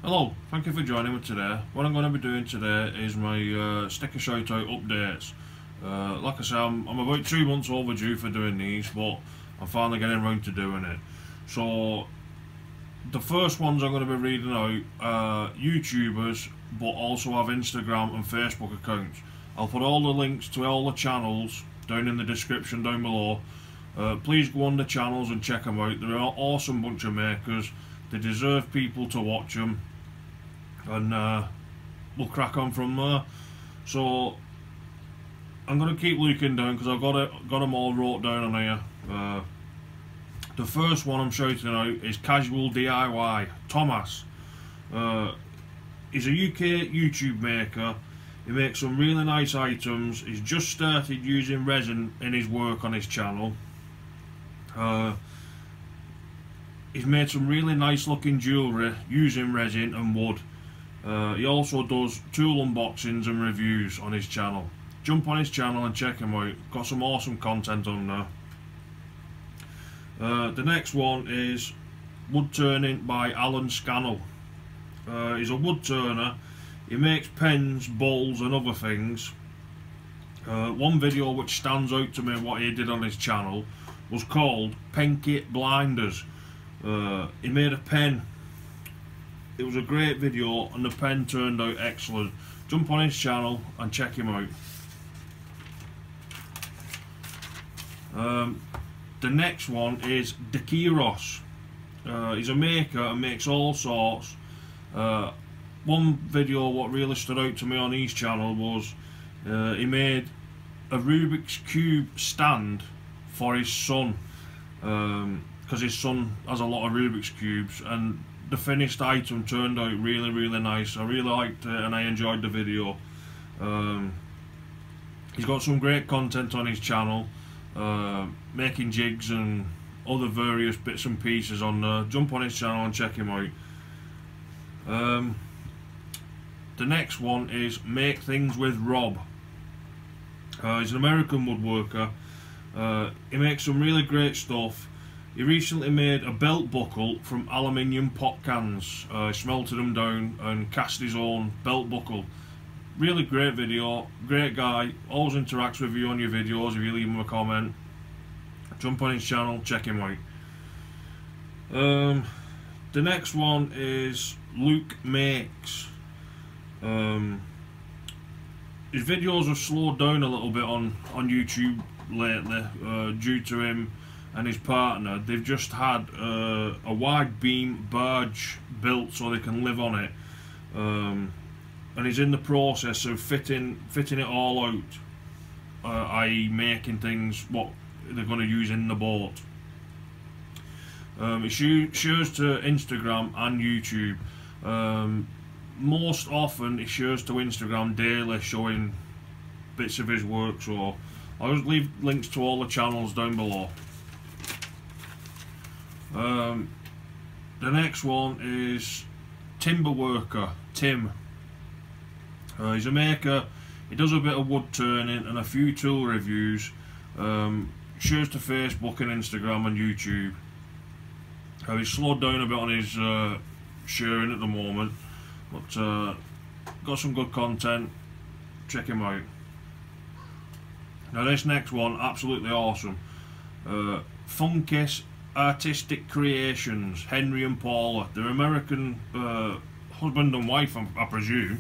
Hello, thank you for joining me today. What I'm going to be doing today is my sticker shout out updates. Like I say, I'm about 2 months overdue for doing these, but I'm finally getting around to doing it. So the first ones I'm going to be reading out are YouTubers, but also have Instagram and Facebook accounts. I'll put all the links to all the channels down in the description down below. Please go on the channels and check them out. They're an awesome bunch of makers. They deserve people to watch them, and we'll crack on from there. So I'm going to keep looking down because I've got them all wrote down on here. The first one I'm shouting out is Casual DIY, Thomas. He's a UK YouTube maker. He makes some really nice items. He's just started using resin in his work on his channel. He's made some really nice looking jewellery using resin and wood. He also does tool unboxings and reviews on his channel. Jump on his channel and check him out. Got some awesome content on there. The next one is Wood Turning by Alan Scannell. He's a wood turner. He makes pens, bowls and other things. One video which stands out to me what he did on his channel was called Penky Blinders. He made a pen. It was a great video and the pen turned out excellent. Jump on his channel and check him out. The next one is Dekeros. He's a maker and makes all sorts. One video what really stood out to me on his channel was he made a Rubik's Cube stand for his son, because his son has a lot of Rubik's Cubes, and the finished item turned out really nice. I really liked it and I enjoyed the video. He's got some great content on his channel, making jigs and other various bits and pieces on there. Jump on his channel and check him out. The next one is Make Things with Rob. He's an American woodworker. He makes some really great stuff. He recently made a belt buckle from aluminium pop cans. He smelted them down and cast his own belt buckle. Really great video, great guy, always interacts with you on your videos if you leave him a comment. Jump on his channel, check him out. The next one is Luke Makes. His videos have slowed down a little bit on YouTube lately due to him and his partner. They've just had a wide beam barge built so they can live on it, and he's in the process of fitting it all out, i.e. making things what they're going to use in the boat. He shares to Instagram and YouTube. Most often he shares to Instagram daily, showing bits of his work, so I'll just leave links to all the channels down below. The next one is Timberworker, Tim. He's a maker. He does a bit of wood turning and a few tool reviews. Shares to Facebook and Instagram and YouTube. He's slowed down a bit on his sharing at the moment, but got some good content. Check him out. Now this next one, absolutely awesome. Phunkiss Artistic Creations, Henry and Paula. They're American husband and wife, I presume.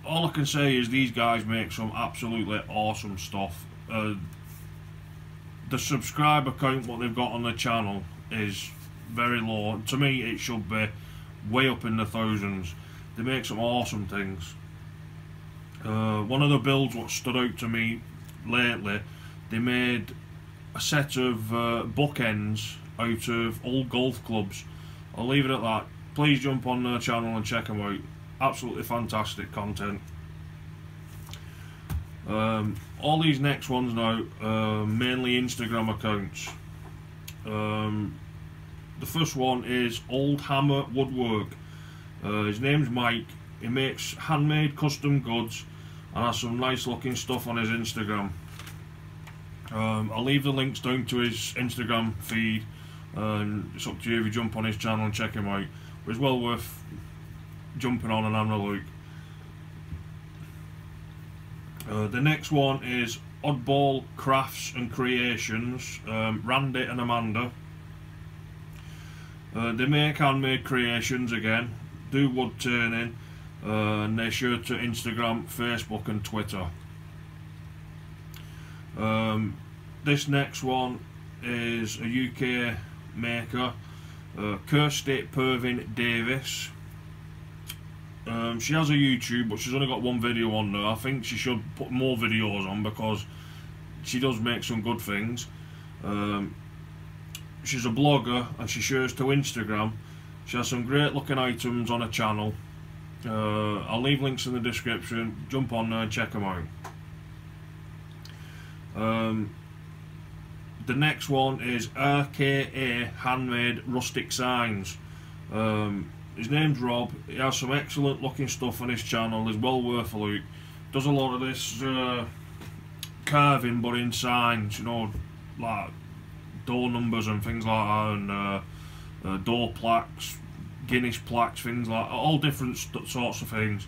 All I can say is these guys make some absolutely awesome stuff. The subscriber count what they've got on their channel is very low. To me it should be way up in the thousands. They make some awesome things. One of the builds what stood out to me lately, they made a set of bookends out of old golf clubs. I'll leave it at that. Please jump on their channel and check them out. Absolutely fantastic content. All these next ones now mainly Instagram accounts. The first one is Old Hammer Woodwork. His name's Mike. He makes handmade custom goods and has some nice looking stuff on his Instagram. I'll leave the links down to his Instagram feed It's up to you if you jump on his channel and check him out, but it's well worth jumping on and having a look. The next one is Oddball Crafts and Creations, Randy and Amanda. They make handmade creations again, do wood turning, and they're sure to Instagram, Facebook and Twitter. This next one is a UK maker, Kirsty Pervin Davis. She has a YouTube, but she's only got one video on there. I think she should put more videos on because she does make some good things. She's a blogger and she shares to Instagram. She has some great looking items on her channel. I'll leave links in the description. Jump on there and check them out. The next one is RKA Handmade Rustic Signs. His name's Rob. He has some excellent looking stuff on his channel. It's well worth a look. Does a lot of this carving, but in signs, you know, like door numbers and things like that, and door plaques, Guinness plaques, things like that, all different sorts of things.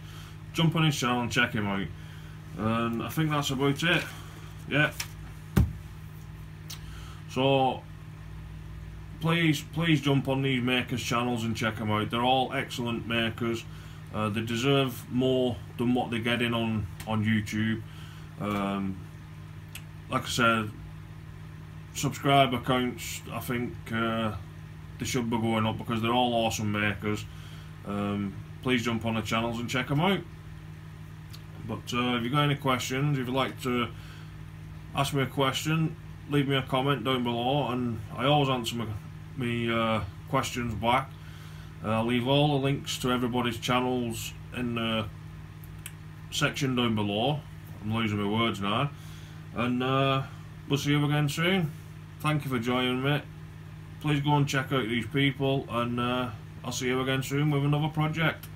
Jump on his channel and check him out. And I think that's about it. Yeah. So please jump on these makers' channels and check them out. They're all excellent makers. They deserve more than what they're getting on YouTube. Like I said, subscriber counts, I think they should be going up because they're all awesome makers. Please jump on the channels and check them out. But if you've got any questions, if you'd like to ask me a question, leave me a comment down below, and I always answer my questions back. I'll leave all the links to everybody's channels in the section down below. I'm losing my words now. And we'll see you again soon. Thank you for joining me. Please go and check out these people, and I'll see you again soon with another project.